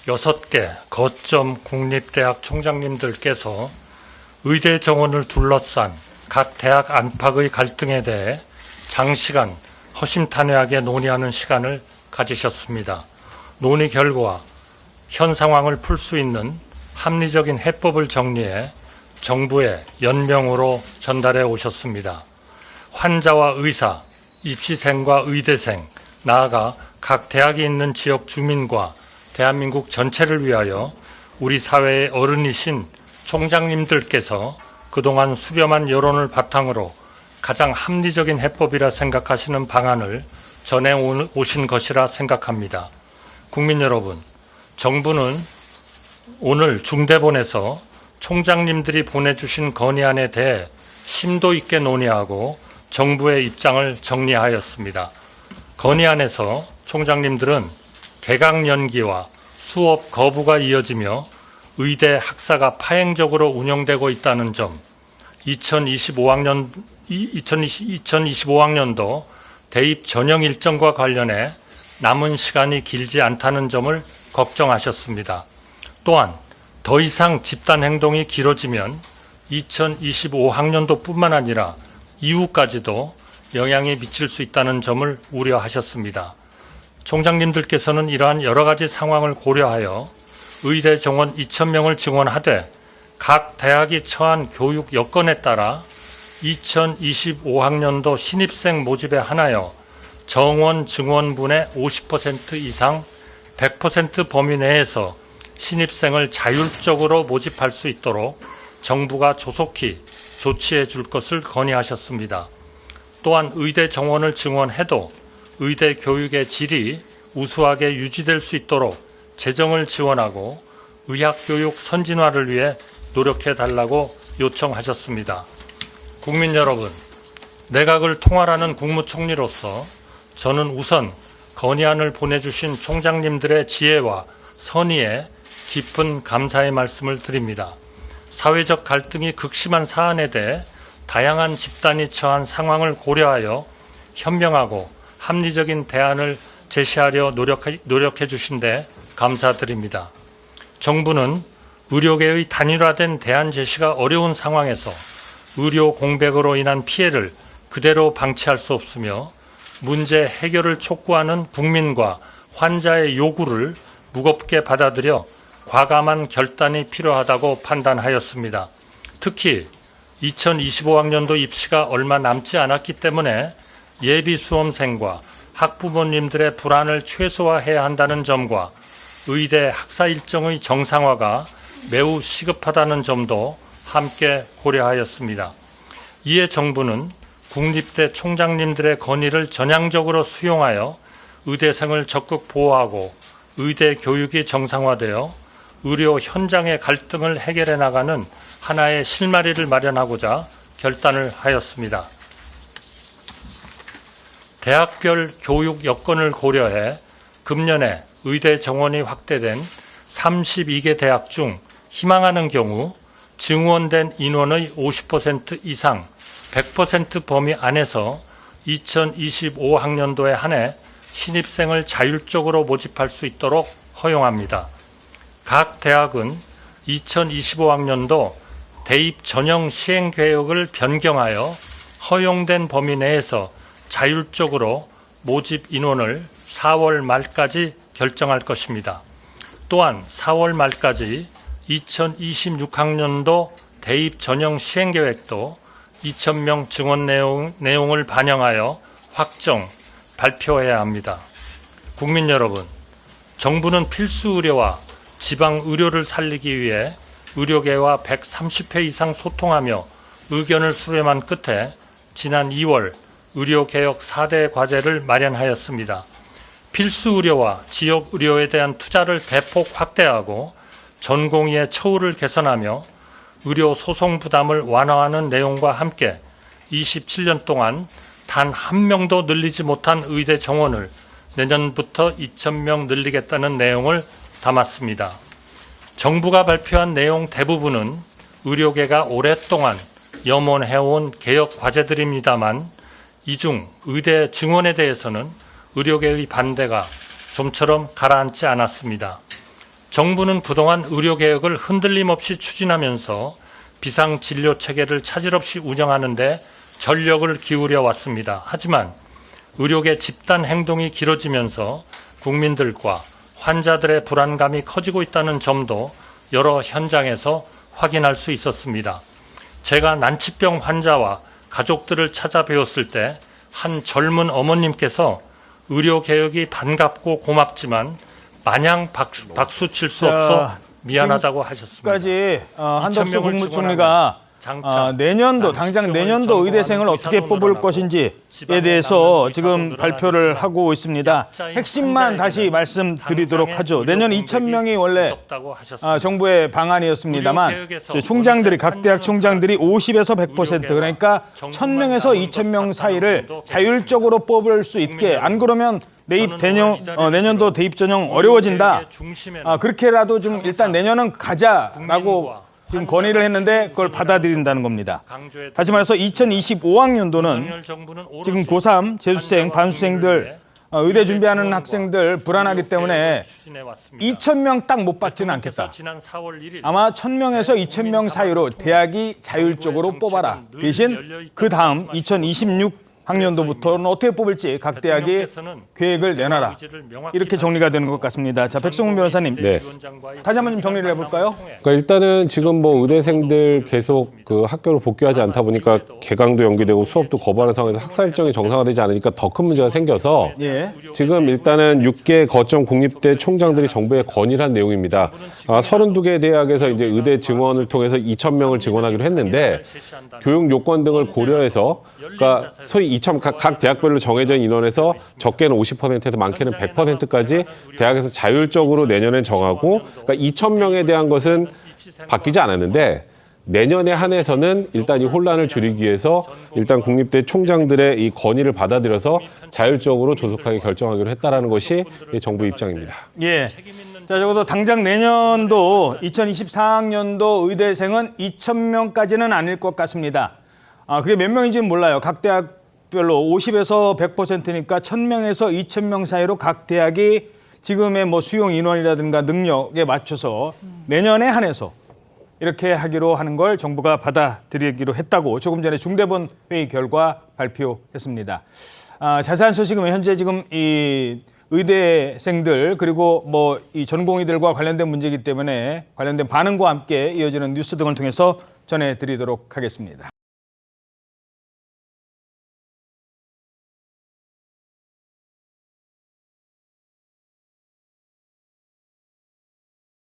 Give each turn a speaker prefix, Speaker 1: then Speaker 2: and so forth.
Speaker 1: 6개 거점 국립대학 총장님들께서 의대 정원을 둘러싼 각 대학 안팎의 갈등에 대해 장시간 허심탄회하게 논의하는 시간을 가지셨습니다. 논의 결과 현 상황을 풀 수 있는 합리적인 해법을 정리해 정부에 연명으로 전달해 오셨습니다. 환자와 의사, 입시생과 의대생, 나아가 각 대학이 있는 지역 주민과 대한민국 전체를 위하여 우리 사회의 어른이신 총장님들께서 그동안 수렴한 여론을 바탕으로 가장 합리적인 해법이라 생각하시는 방안을 전해 오신 것이라 생각합니다. 국민 여러분, 정부는 오늘 중대본에서 총장님들이 보내주신 건의안에 대해 심도 있게 논의하고 정부의 입장을 정리하였습니다. 건의안에서 총장님들은 개강 연기와 수업 거부가 이어지며 의대 학사가 파행적으로 운영되고 있다는 점, 2025학년도 대입 전형 일정과 관련해 남은 시간이 길지 않다는 점을 걱정하셨습니다. 또한 더 이상 집단 행동이 길어지면 2025학년도뿐만 아니라 이후까지도 영향이 미칠 수 있다는 점을 우려하셨습니다. 총장님들께서는 이러한 여러 가지 상황을 고려하여 의대 정원 2,000명을 증원하되 각 대학이 처한 교육 여건에 따라 2025학년도 신입생 모집에 한하여 정원 증원분의 50% 이상 100% 범위 내에서 신입생을 자율적으로 모집할 수 있도록 정부가 조속히 조치해 줄 것을 건의하셨습니다. 또한 의대 정원을 증원해도 의대 교육의 질이 우수하게 유지될 수 있도록 재정을 지원하고 의학교육 선진화를 위해 노력해 달라고 요청하셨습니다. 국민 여러분, 내각을 통할하는 국무총리로서 저는 우선 건의안을 보내주신 총장님들의 지혜와 선의에 깊은 감사의 말씀을 드립니다. 사회적 갈등이 극심한 사안에 대해 다양한 집단이 처한 상황을 고려하여 현명하고 합리적인 대안을 제시하려 노력해 주신 데 감사드립니다. 정부는 의료계의 단일화된 대안 제시가 어려운 상황에서 의료 공백으로 인한 피해를 그대로 방치할 수 없으며 문제 해결을 촉구하는 국민과 환자의 요구를 무겁게 받아들여 과감한 결단이 필요하다고 판단하였습니다. 특히 2025학년도 입시가 얼마 남지 않았기 때문에 예비 수험생과 학부모님들의 불안을 최소화해야 한다는 점과 의대 학사 일정의 정상화가 매우 시급하다는 점도 함께 고려하였습니다. 이에 정부는 국립대 총장님들의 건의를 전향적으로 수용하여 의대생을 적극 보호하고 의대 교육이 정상화되어 의료 현장의 갈등을 해결해 나가는 하나의 실마리를 마련하고자 결단을 하였습니다. 대학별 교육 여건을 고려해 금년에 의대 정원이 확대된 32개 대학 중 희망하는 경우 증원된 인원의 50% 이상 100% 범위 안에서 2025학년도에 한해 신입생을 자율적으로 모집할 수 있도록 허용합니다. 각 대학은 2025학년도 대입 전형 시행 계획을 변경하여 허용된 범위 내에서 자율적으로 모집 인원을 4월 말까지 결정할 것입니다. 또한 4월 말까지 2026학년도 대입 전형 시행 계획도 2,000명 증원 내용을 반영하여 확정, 발표해야 합니다. 국민 여러분, 정부는 필수 의료와 지방 의료를 살리기 위해 의료계와 130회 이상 소통하며 의견을 수렴한 끝에 지난 2월 의료개혁 4대 과제를 마련하였습니다. 필수 의료와 지역 의료에 대한 투자를 대폭 확대하고 전공의의 처우를 개선하며 의료 소송 부담을 완화하는 내용과 함께 27년 동안 단 한 명도 늘리지 못한 의대 정원을 내년부터 2,000명 늘리겠다는 내용을 담았습니다. 정부가 발표한 내용 대부분은 의료계가 오랫동안 염원해온 개혁 과제들입니다만 이 중 의대 증원에 대해서는 의료계의 반대가 좀처럼 가라앉지 않았습니다. 정부는 그동안 의료개혁을 흔들림 없이 추진하면서 비상진료 체계를 차질 없이 운영하는 데 전력을 기울여 왔습니다. 하지만 의료계 집단 행동이 길어지면서 국민들과 환자들의 불안감이 커지고 있다는 점도 여러 현장에서 확인할 수 있었습니다. 제가 난치병 환자와 가족들을 찾아뵈었을 때 한 젊은 어머님께서 의료개혁이 반갑고 고맙지만 마냥 박수 칠 수 없어 미안하다고 하셨습니다.
Speaker 2: 까지 한덕수 국무총리가 내년도 당장 내년도 의대생을 어떻게 뽑을 것인지에 대해서 지금 발표를 하고 있습니다. 핵심만 다시 말씀드리도록 하죠. 내년 2,000명이 원래 정부의 방안이었습니다만 총장들이 각 대학 총장들이 50에서 100% 그러니까 1,000명에서 2,000명 사이를 자율적으로 뽑을 수 있게 안 그러면 내년도 대입 전형 어려워진다. 그렇게라도 좀 일단 내년은 가자라고 지금 건의를 했는데 그걸 받아들인다는 겁니다. 다시 말해서 2025학년도는 지금 고3 재수생, 반수생들, 의대 준비하는 학생들 불안하기 때문에 2,000명 딱 못 받지는 않겠다. 아마 1,000명에서 2,000명 사이로 대학이 자율적으로 뽑아라. 대신 그 다음 2026학년도부터는 어떻게 뽑을지 각 대학이 계획을 내놔라. 이렇게 정리가 되는 것 같습니다. 자, 백성훈 변호사님,
Speaker 3: 네.
Speaker 2: 다시 한번 좀 정리를 해볼까요?
Speaker 3: 그러니까 일단은 지금 뭐 의대생들 계속 그 학교로 복귀하지 않다 보니까 개강도 연기되고 수업도 거부하는 상황에서 학사 일정이 정상화되지 않으니까 더 큰 문제가 생겨서 지금 일단은 6개 거점 공립대 총장들이 정부에 건의를 한 내용입니다. 32개 대학에서 이제 의대 증원을 통해서 2,000명을 증원하기로 했는데 교육 요건 등을 고려해서 그러니까 소위 각 대학별로 정해진 인원에서 적게는 50%에서 많게는 100%까지 대학에서 자율적으로 내년엔 정하고 그러니까 2,000명에 대한 것은 바뀌지 않았는데 내년에 한해서는 일단 이 혼란을 줄이기 위해서 일단 국립대 총장들의 이 건의를 받아들여서 자율적으로 조속하게 결정하기로 했다라는 것이 정부 입장입니다.
Speaker 2: 예. 자, 적어도 당장 내년도 2024학년도 의대생은 2,000명까지는 아닐 것 같습니다. 그게 몇 명인지는 몰라요. 각 대학별로 50에서 100%니까 1,000명에서 2,000명 사이로 각 대학이 지금의 뭐 수용 인원이라든가 능력에 맞춰서 내년에 한해서 이렇게 하기로 하는 걸 정부가 받아들이기로 했다고 조금 전에 중대본 회의 결과 발표했습니다. 자세한 소식은 현재 지금 이 의대생들 그리고 뭐 이 전공의들과 관련된 문제이기 때문에 관련된 반응과 함께 이어지는 뉴스 등을 통해서 전해드리도록 하겠습니다.